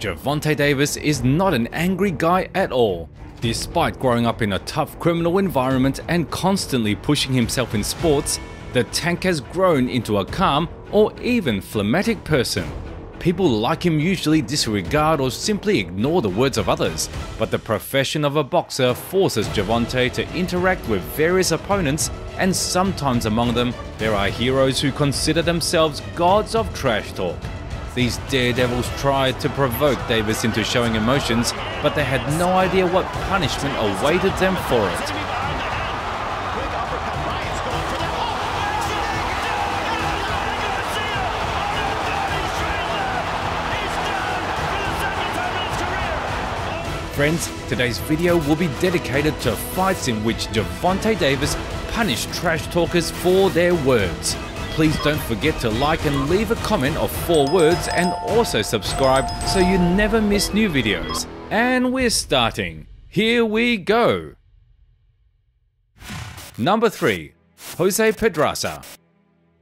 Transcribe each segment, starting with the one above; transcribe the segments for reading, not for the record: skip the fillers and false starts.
Gervonta Davis is not an angry guy at all. Despite growing up in a tough criminal environment and constantly pushing himself in sports, the tank has grown into a calm or even phlegmatic person. People like him usually disregard or simply ignore the words of others, but the profession of a boxer forces Gervonta to interact with various opponents, and sometimes among them there are heroes who consider themselves gods of trash talk. These daredevils tried to provoke Davis into showing emotions, but they had no idea what punishment awaited them for it. Friends, today's video will be dedicated to fights in which Gervonta Davis punished trash talkers for their words. Please don't forget to like and leave a comment of 4 words, and also subscribe so you never miss new videos. And we're starting. Here we go. Number 3. Jose Pedraza.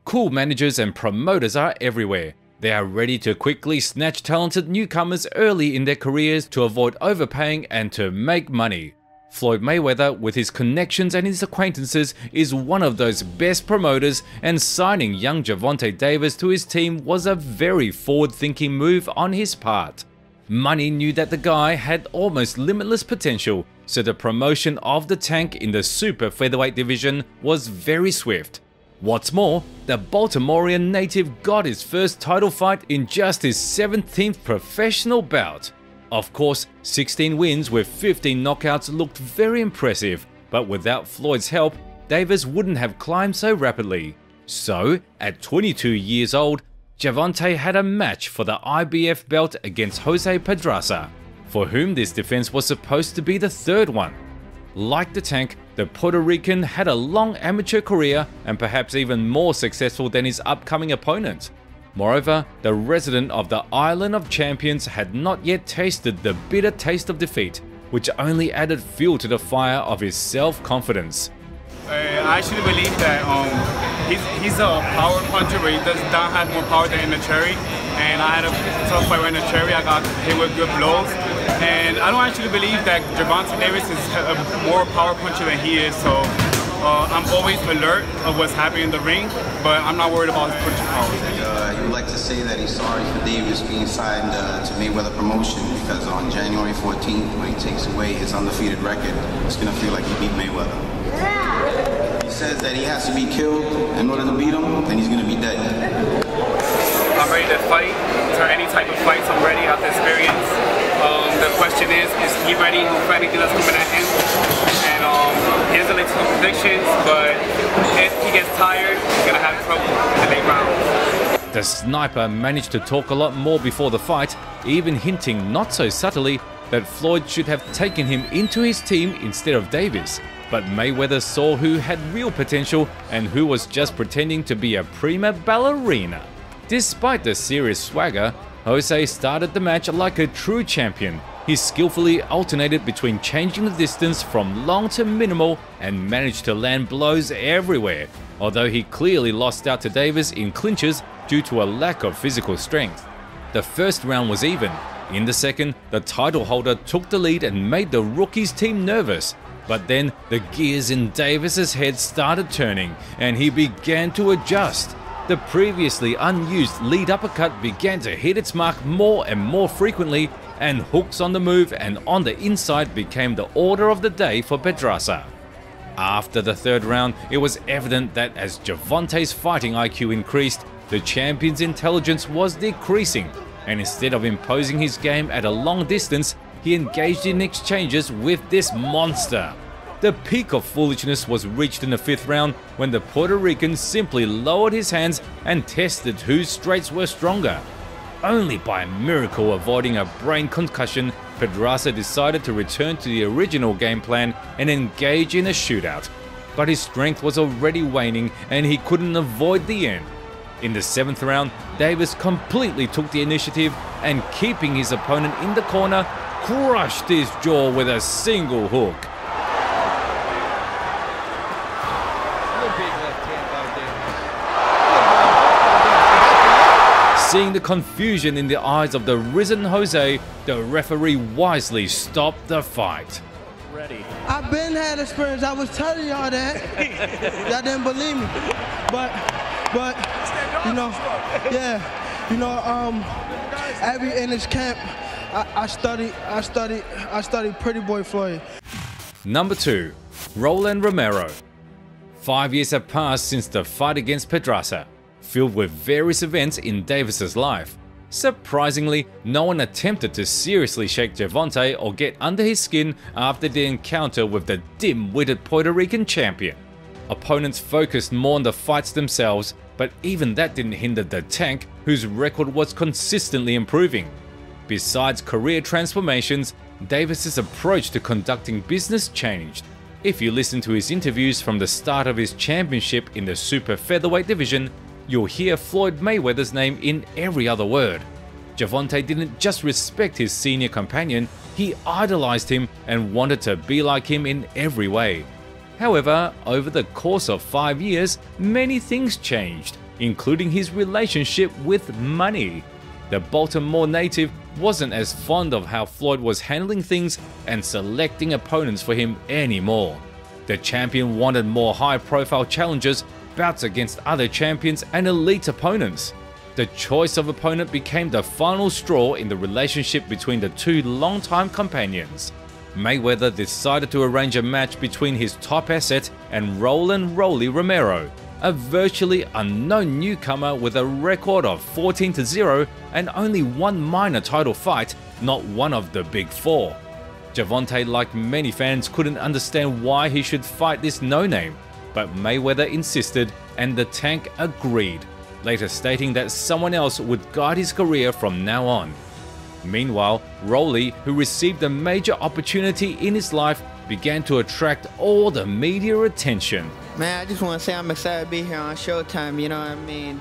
Cool managers and promoters are everywhere. They are ready to quickly snatch talented newcomers early in their careers to avoid overpaying and to make money. Floyd Mayweather, with his connections and his acquaintances, is one of those best promoters, and signing young Gervonta Davis to his team was a very forward-thinking move on his part. Money knew that the guy had almost limitless potential, so the promotion of the tank in the super featherweight division was very swift. What's more, the Baltimorean native got his first title fight in just his 17th professional bout. Of course, 16 wins with 15 knockouts looked very impressive, but without Floyd's help, Davis wouldn't have climbed so rapidly. So, at 22 years old, Gervonta had a match for the IBF belt against Jose Pedraza, for whom this defense was supposed to be the third one. Like the tank, the Puerto Rican had a long amateur career and perhaps even more successful than his upcoming opponent. Moreover, the resident of the Island of Champions had not yet tasted the bitter taste of defeat, which only added fuel to the fire of his self-confidence. I actually believe that he's a power puncher, but he does not have more power than in the cherry. And I had a tough fight right in the cherry. I got hit with good blows. And I don't actually believe that Gervonta Davis is a more power puncher than he is. So I'm always alert of what's happening in the ring, but I'm not worried about his punching power. He would like to say that he's sorry for Davis being signed to Mayweather Promotion, because on January 14th, when he takes away his undefeated record, it's going to feel like he beat Mayweather. He says that he has to be killed in order to beat him, then he's going to be dead. I'm ready to fight. For any type of fights, I'm ready after experience. The question is he ready for anything that's coming at him? And he doesn't like to make predictions, but if he gets tired, he's going to have trouble in the late rounds. The sniper managed to talk a lot more before the fight, even hinting not so subtly that Floyd should have taken him into his team instead of Davis. But Mayweather saw who had real potential and who was just pretending to be a prima ballerina. Despite the serious swagger, Jose started the match like a true champion. He skillfully alternated between changing the distance from long to minimal and managed to land blows everywhere, although he clearly lost out to Davis in clinches due to a lack of physical strength. The first round was even. In the second, the title holder took the lead and made the rookie's team nervous. But then the gears in Davis's head started turning and he began to adjust. The previously unused lead uppercut began to hit its mark more and more frequently, and hooks on the move and on the inside became the order of the day for Pedraza. After the third round, it was evident that as Gervonta's fighting IQ increased, the champion's intelligence was decreasing, and instead of imposing his game at a long distance, he engaged in exchanges with this monster. The peak of foolishness was reached in the 5th round when the Puerto Rican simply lowered his hands and tested whose straights were stronger. Only by a miracle avoiding a brain concussion, Pedraza decided to return to the original game plan and engage in a shootout. But his strength was already waning and he couldn't avoid the end. In the 7th round, Davis completely took the initiative and, keeping his opponent in the corner, crushed his jaw with a single hook. Seeing the confusion in the eyes of the risen Jose, the referee wisely stopped the fight. Ready. I've been had experience. I was telling y'all that. Y'all didn't believe me. But you know, yeah, you know, in this camp, I studied Pretty Boy Floyd. Number 2. Roland Romero. 5 years have passed since the fight against Pedraza, filled with various events in Davis's life. Surprisingly, no one attempted to seriously shake Gervonta or get under his skin after the encounter with the dim-witted Puerto Rican champion. Opponents focused more on the fights themselves, but even that didn't hinder the Tank, whose record was consistently improving. Besides career transformations, Davis's approach to conducting business changed. If you listen to his interviews from the start of his championship in the super featherweight division, you'll hear Floyd Mayweather's name in every other word. Gervonta didn't just respect his senior companion, he idolized him and wanted to be like him in every way. However, over the course of 5 years, many things changed, including his relationship with money. The Baltimore native wasn't as fond of how Floyd was handling things and selecting opponents for him anymore. The champion wanted more high-profile challenges, bouts against other champions and elite opponents. The choice of opponent became the final straw in the relationship between the two longtime companions. Mayweather decided to arrange a match between his top asset and Roland Romero, a virtually unknown newcomer with a record of 14-0 and only one minor title fight, not one of the big four. Gervonta, like many fans, couldn't understand why he should fight this no-name, but Mayweather insisted and the Tank agreed, later stating that someone else would guide his career from now on. Meanwhile, Rolly, who received a major opportunity in his life, began to attract all the media attention. Man, I just want to say I'm excited to be here on Showtime, you know what I mean?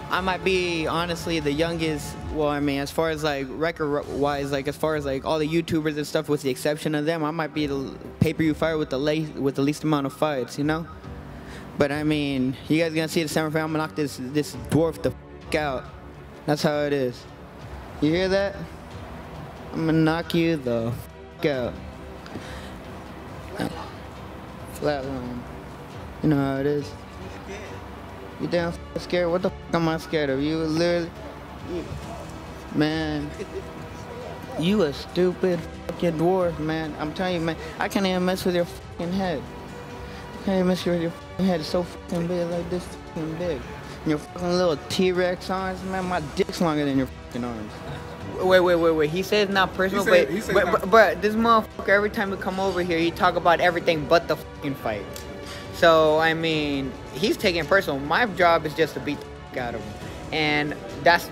I might be, honestly, the youngest, well, I mean, as far as, like, record-wise, like, as far as, like, all the YouTubers and stuff, with the exception of them, I might be the pay-per-view fighter with the least amount of fights, you know? But, I mean, you guys gonna see the semifinal, I'm gonna knock this dwarf the f*** out. That's how it is. You hear that? I'm gonna knock you the f*** out. Flatline. You know how it is. You damn scared? What the f am I scared of? You literally... Man. You a stupid fucking dwarf, man. I'm telling you, man. I can't even mess with your fucking head. I can't even mess with your fucking head. It's so fucking big, like this fucking big. And your fucking little T-Rex arms, man. My dick's longer than your fucking arms. Wait. He says not personal, but this motherfucker, every time we come over here, he talk about everything but the fucking fight. So, I mean, he's taking it personal. My job is just to beat the fuck out of him. And that's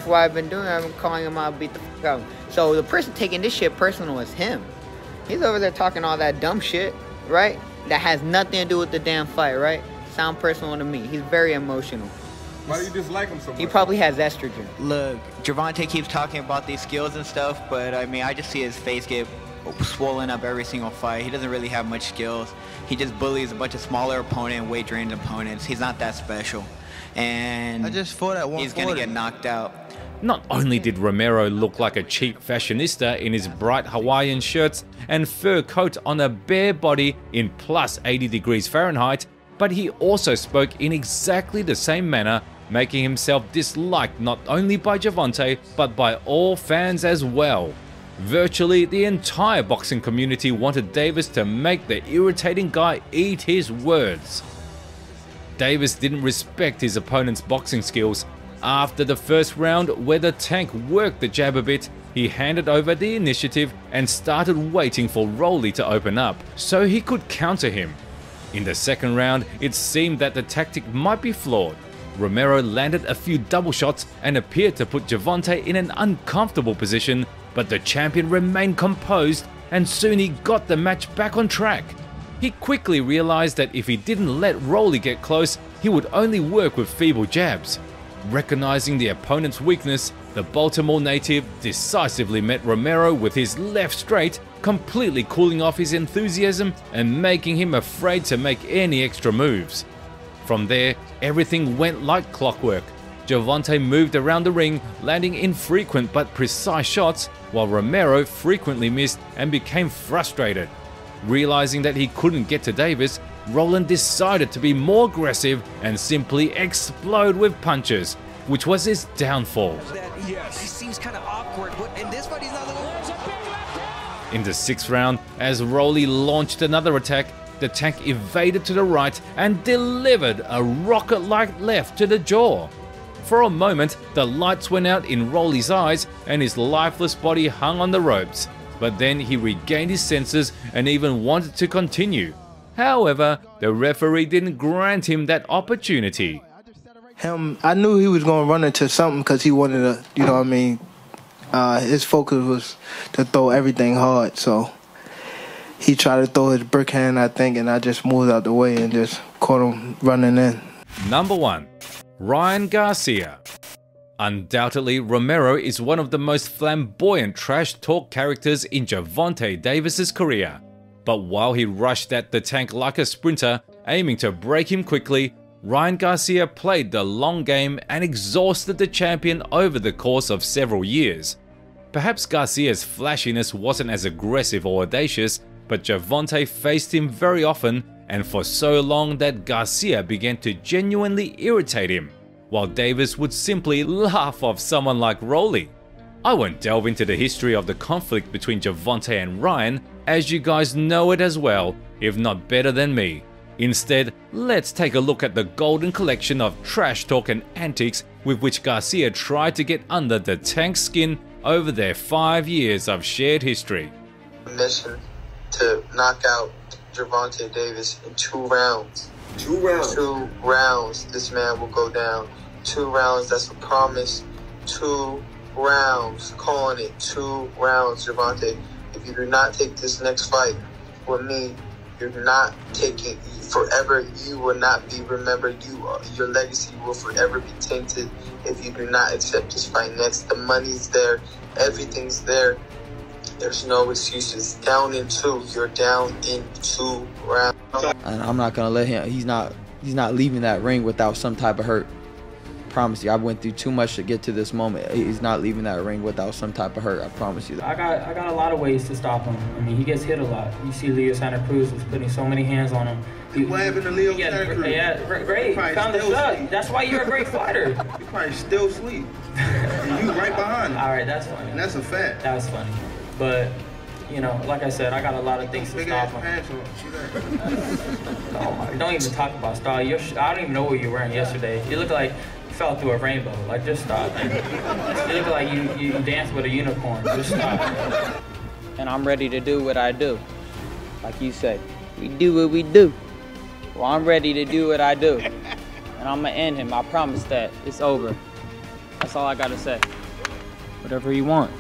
what I've been doing. I'm calling him out, beat the fuck out of him. So the person taking this shit personal is him. He's over there talking all that dumb shit, right? That has nothing to do with the damn fight, right? Sound personal to me. He's very emotional. Why do you dislike him so much? He probably has estrogen. Look, Gervonta keeps talking about these skills and stuff, but I mean, I just see his face get swollen up every single fight. He doesn't really have much skills. He just bullies a bunch of smaller opponents, weight-drained opponents. He's not that special. And I just fought at 140. He's going to get knocked out. Not only did Romero look like a cheap fashionista in his bright Hawaiian shirts and fur coat on a bare body in plus 80 degrees Fahrenheit, but he also spoke in exactly the same manner, making himself disliked not only by Gervonta but by all fans as well. Virtually the entire boxing community wanted Davis to make the irritating guy eat his words. Davis didn't respect his opponent's boxing skills. After the first round, where the Tank worked the jab a bit, he handed over the initiative and started waiting for Rolly to open up so he could counter him. In the second round, it seemed that the tactic might be flawed. Romero landed a few double shots and appeared to put Gervonta in an uncomfortable position, but the champion remained composed and soon he got the match back on track. He quickly realized that if he didn't let Rolly get close, he would only work with feeble jabs. Recognizing the opponent's weakness, the Baltimore native decisively met Romero with his left straight, completely cooling off his enthusiasm and making him afraid to make any extra moves. From there, everything went like clockwork. Gervonta moved around the ring, landing infrequent but precise shots, while Romero frequently missed and became frustrated. Realizing that he couldn't get to Davis, Roland decided to be more aggressive and simply explode with punches, which was his downfall. Yes. It seems kind of awkward, but in this fight he's not the one. In the 6th round, as Rolly launched another attack, the Tank evaded to the right and delivered a rocket-like left to the jaw. For a moment, the lights went out in Rolly's eyes and his lifeless body hung on the ropes, but then he regained his senses and even wanted to continue. However, the referee didn't grant him that opportunity. I knew he was going to run into something because he wanted to, you know what I mean, his focus was to throw everything hard, so he tried to throw his brick hand, I think, and I just moved out the way and just caught him running in. Number 1. Ryan Garcia. Undoubtedly, Romero is one of the most flamboyant trash talk characters in Gervonta Davis's career. But while he rushed at the Tank like a sprinter, aiming to break him quickly, Ryan Garcia played the long game and exhausted the champion over the course of several years. Perhaps Garcia's flashiness wasn't as aggressive or audacious, but Gervonta faced him very often and for so long that Garcia began to genuinely irritate him, while Davis would simply laugh off someone like Rolly. I won't delve into the history of the conflict between Gervonta and Ryan, as you guys know it as well, if not better than me. Instead, let's take a look at the golden collection of trash talk and antics with which Garcia tried to get under the Tank's skin over their 5 years of shared history. Mission to knock out Gervonta Davis in 2 rounds. 2 rounds? 2 rounds. This man will go down. 2 rounds, that's a promise. 2 rounds. Calling it 2 rounds, Gervonta. If you do not take this next fight with me, you're not taking forever. You will not be remembered. Your legacy will forever be tainted if you do not accept this fight next. The money's there. Everything's there. There's no excuses. Down in 2. You're down in 2 rounds. And I'm not gonna let him. He's not leaving that ring without some type of hurt. Promise you, I went through too much to get to this moment. He's not leaving that ring without some type of hurt. I promise you that. I got a lot of ways to stop him. I mean, he gets hit a lot. You see Leo Santa Cruz was putting so many hands on him. What happened to Leo Santa Cruz? Yeah, great. Found the shot. That's why you're a great fighter. You probably still sleep. And you right behind him. All right, that's funny. And that's a fact. That was funny. But, you know, like I said, I got a lot of things to stop him. Oh my, don't even talk about style. I don't even know what you were wearing yesterday. You look like you fell through a rainbow. Like, just stop, man. You look like you danced with a unicorn. Just stop. And I'm ready to do what I do. Like you said, we do what we do. Well, I'm ready to do what I do. And I'm gonna end him. I promise that. It's over. That's all I gotta say. Whatever he wants.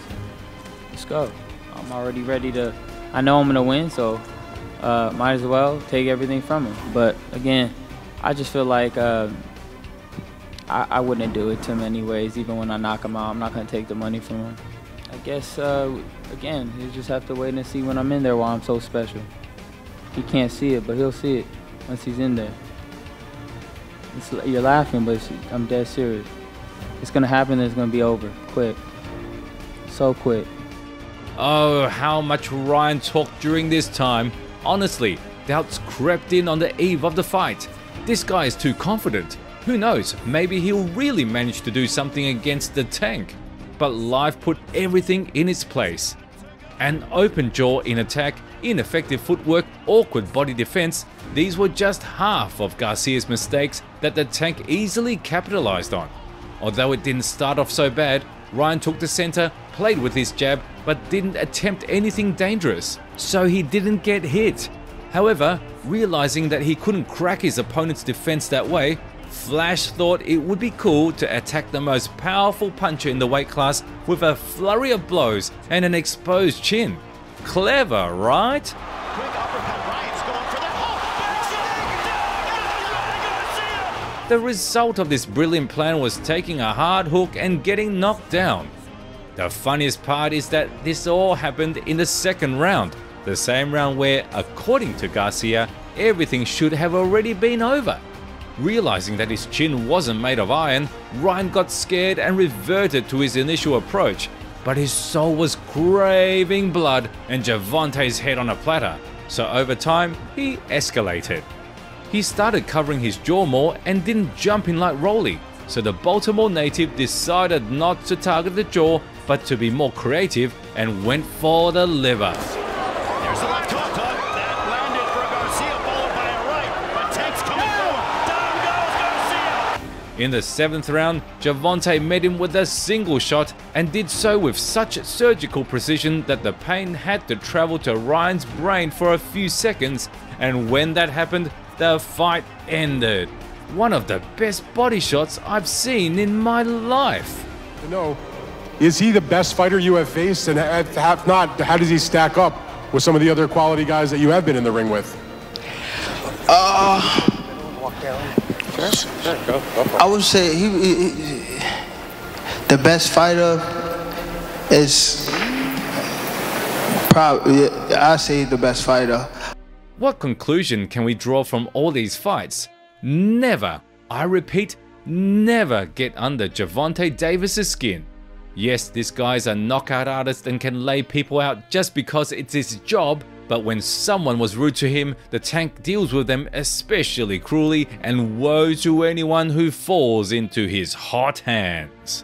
Let's go. I'm already ready to, I know I'm gonna win, so might as well take everything from him. But again, I just feel like I wouldn't do it to him anyways. Even when I knock him out, I'm not gonna take the money from him. I guess, again, you just have to wait and see when I'm in there why I'm so special. He can't see it, but he'll see it once he's in there. You're laughing, but I'm dead serious. It's gonna happen and it's gonna be over, quick. So quick. Oh, how much Ryan talked during this time. Honestly, doubts crept in on the eve of the fight. This guy is too confident. Who knows, maybe he'll really manage to do something against the Tank. But life put everything in its place. An open jaw in attack, ineffective footwork, awkward body defense, these were just half of Garcia's mistakes that the Tank easily capitalized on. Although it didn't start off so bad, Ryan took the center, played with his jab, but didn't attempt anything dangerous, so he didn't get hit. However, realizing that he couldn't crack his opponent's defense that way, Flash thought it would be cool to attack the most powerful puncher in the weight class with a flurry of blows and an exposed chin. Clever, right? The result of this brilliant plan was taking a hard hook and getting knocked down. The funniest part is that this all happened in the second round, the same round where, according to Garcia, everything should have already been over. Realizing that his chin wasn't made of iron, Ryan got scared and reverted to his initial approach, but his soul was craving blood and Gervontai's head on a platter, so over time he escalated. He started covering his jaw more and didn't jump in like Rolly, so the Baltimore native decided not to target the jaw but to be more creative and went for the liver. There's a left hook. That landed for Garcia, followed by a right. But Tank's coming forward. Down goes Garcia. In the 7th round, Gervonta met him with a single shot and did so with such surgical precision that the pain had to travel to Ryan's brain for a few seconds, and when that happened, the fight ended. One of the best body shots I've seen in my life. No. Is he the best fighter you have faced? And if not, how does he stack up with some of the other quality guys that you have been in the ring with? I would say the best fighter is probably, I say the best fighter. What conclusion can we draw from all these fights? Never, I repeat, never get under Gervonta Davis's skin. Yes, this guy's a knockout artist and can lay people out just because it's his job, but when someone was rude to him, the Tank deals with them especially cruelly, and woe to anyone who falls into his hot hands.